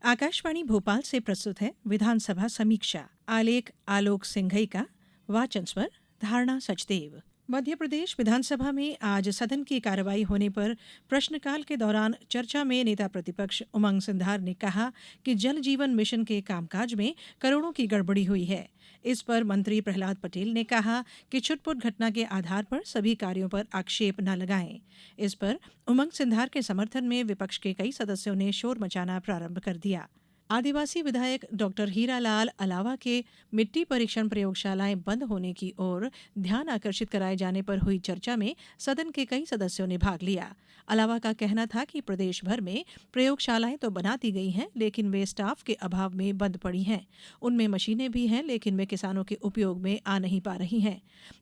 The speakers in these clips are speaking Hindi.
आकाशवाणी भोपाल से प्रस्तुत है विधानसभा समीक्षा। आलेख आलोक सिंघई का, वाचन स्वर धारणा सचदेव। मध्य प्रदेश विधानसभा में आज सदन की कार्रवाई होने पर प्रश्नकाल के दौरान चर्चा में नेता प्रतिपक्ष उमंग सिंघार ने कहा कि जल जीवन मिशन के कामकाज में करोड़ों की गड़बड़ी हुई है। इस पर मंत्री प्रहलाद पटेल ने कहा कि छुटपुट घटना के आधार पर सभी कार्यों पर आक्षेप न लगाएं। इस पर उमंग सिंघार के समर्थन में विपक्ष के कई सदस्यों ने शोर मचाना प्रारंभ कर दिया। आदिवासी विधायक डॉक्टर हीरालाल अलावा के मिट्टी परीक्षण प्रयोगशालाएं बंद होने की ओर ध्यान आकर्षित कराए जाने पर हुई चर्चा में सदन के कई सदस्यों ने भाग लिया। अलावा का कहना था कि प्रदेश भर में प्रयोगशालाएं तो बना दी गई हैं, लेकिन वे स्टाफ के अभाव में बंद पड़ी हैं। उनमें मशीनें भी हैं, लेकिन वे किसानों के उपयोग में आ नहीं पा रही हैं।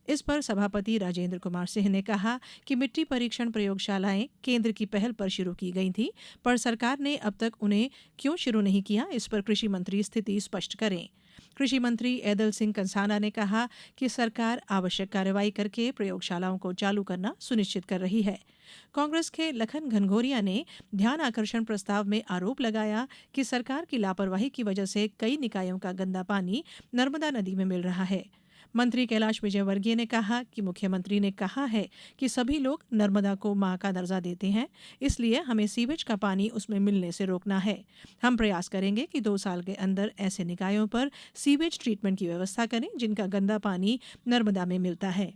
इस पर सभापति राजेंद्र कुमार सिंह ने कहा कि मिट्टी परीक्षण प्रयोगशालाएं केंद्र की पहल पर शुरू की गई थी, पर सरकार ने अब तक उन्हें क्यों शुरू नहीं किया, इस पर कृषि मंत्री स्थिति स्पष्ट करें। कृषि मंत्री ऐदल सिंह कंसाना ने कहा कि सरकार आवश्यक कार्रवाई करके प्रयोगशालाओं को चालू करना सुनिश्चित कर रही है। कांग्रेस के लखन घनघोरिया ने ध्यान आकर्षण प्रस्ताव में आरोप लगाया कि सरकार की लापरवाही की वजह से कई निकायों का गंदा पानी नर्मदा नदी में मिल रहा है। मंत्री कैलाश विजयवर्गीय ने कहा कि मुख्यमंत्री ने कहा है कि सभी लोग नर्मदा को मां का दर्जा देते हैं, इसलिए हमें सीवेज का पानी उसमें मिलने से रोकना है। हम प्रयास करेंगे कि 2 साल के अंदर ऐसे निकायों पर सीवेज ट्रीटमेंट की व्यवस्था करें जिनका गंदा पानी नर्मदा में मिलता है।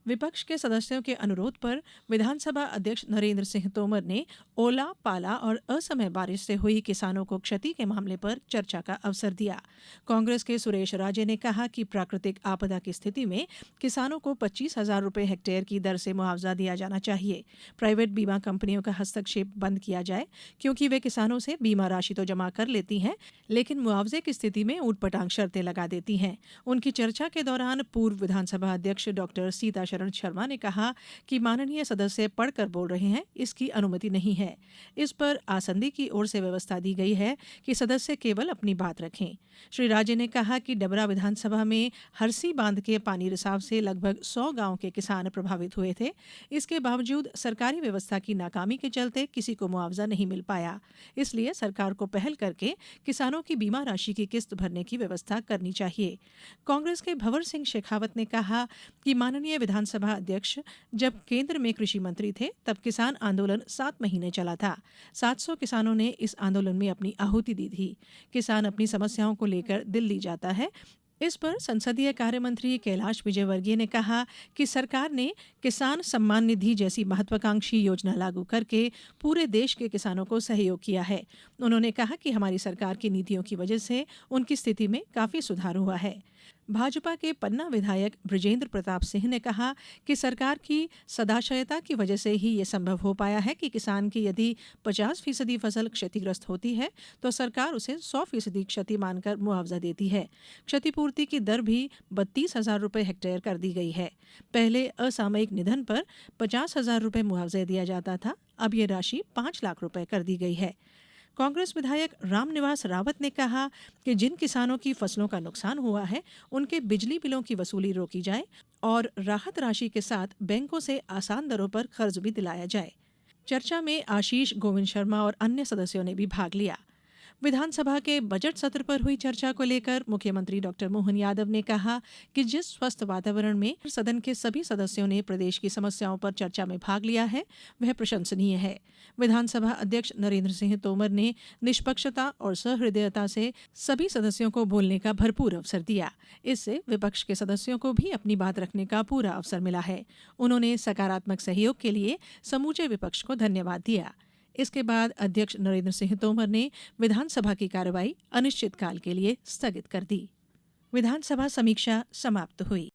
विपक्ष के सदस्यों के अनुरोध पर विधानसभा अध्यक्ष नरेंद्र सिंह तोमर ने ओला, पाला और असमय बारिश से हुई किसानों को क्षति के मामले पर चर्चा का अवसर दिया। कांग्रेस के सुरेश राजे ने कहा कि प्राकृतिक आपदा की स्थिति में किसानों को 25,000 रुपये हेक्टेयर की दर से मुआवजा दिया जाना चाहिए। प्राइवेट बीमा कंपनियों का हस्तक्षेप बंद किया जाए, क्योंकि वे किसानों से बीमा राशि तो जमा कर लेती हैं, लेकिन मुआवजे की स्थिति में ऊटपटांग शर्तें लगा देती हैं। उनकी चर्चा के दौरान पूर्व विधानसभा अध्यक्ष डॉक्टर सीता शरण शर्मा ने कहा कि माननीय सदस्य पढ़कर बोल रहे हैं, इसकी अनुमति नहीं है। इस पर आसंदी की ओर से व्यवस्था दी गई है कि सदस्य केवल अपनी बात रखें। श्री राजे ने कहा कि डबरा विधानसभा में हरसी बांध के पानी रिसाव से लगभग 100 गांव के किसान प्रभावित हुए थे। इसके बावजूद सरकारी व्यवस्था की नाकामी के चलते किसी को मुआवजा नहीं मिल पाया। इसलिए सरकार को पहल करके किसानों की बीमा राशि की किस्त भरने की व्यवस्था करनी चाहिए। कांग्रेस के भंवर सिंह शेखावत ने कहा कि माननीय विधानसभा अध्यक्ष, जब केंद्र में कृषि मंत्री थे तब किसान आंदोलन 7 महीने चला था। 700 किसानों ने इस आंदोलन में अपनी आहुति दी थी। किसान अपनी समस्याओं को लेकर दिल्ली जाता है। इस पर संसदीय कार्य मंत्री कैलाश विजयवर्गीय ने कहा कि सरकार ने किसान सम्मान निधि जैसी महत्वाकांक्षी योजना लागू करके पूरे देश के किसानों को सहयोग किया है। उन्होंने कहा कि हमारी सरकार की नीतियों की वजह से उनकी स्थिति में काफी सुधार हुआ है। भाजपा के पन्ना विधायक बृजेंद्र प्रताप सिंह ने कहा कि सरकार की सदाशयता की वजह से ही ये संभव हो पाया है कि किसान की यदि 50% फसल क्षतिग्रस्त होती है तो सरकार उसे 100% क्षति मानकर मुआवजा देती है। क्षतिपूर्ति की दर भी 32,000 रुपये हेक्टेयर कर दी गई है। पहले असामयिक निधन पर 50,000 रुपये मुआवजा दिया जाता था, अब ये राशि 5 लाख रुपये कर दी गई है। कांग्रेस विधायक रामनिवास रावत ने कहा कि जिन किसानों की फसलों का नुकसान हुआ है उनके बिजली बिलों की वसूली रोकी जाए और राहत राशि के साथ बैंकों से आसान दरों पर कर्ज भी दिलाया जाए। चर्चा में आशीष गोविंद शर्मा और अन्य सदस्यों ने भी भाग लिया। विधानसभा के बजट सत्र पर हुई चर्चा को लेकर मुख्यमंत्री डॉक्टर मोहन यादव ने कहा कि जिस स्वस्थ वातावरण में सदन के सभी सदस्यों ने प्रदेश की समस्याओं पर चर्चा में भाग लिया है वह प्रशंसनीय है। विधानसभा अध्यक्ष नरेंद्र सिंह तोमर ने निष्पक्षता और सहृदयता से सभी सदस्यों को बोलने का भरपूर अवसर दिया। इससे विपक्ष के सदस्यों को भी अपनी बात रखने का पूरा अवसर मिला है। उन्होंने सकारात्मक सहयोग के लिए समूचे विपक्ष को धन्यवाद दिया। इसके बाद अध्यक्ष नरेंद्र सिंह तोमर ने विधानसभा की कार्रवाई अनिश्चितकाल के लिए स्थगित कर दी। विधानसभा समीक्षा समाप्त हुई।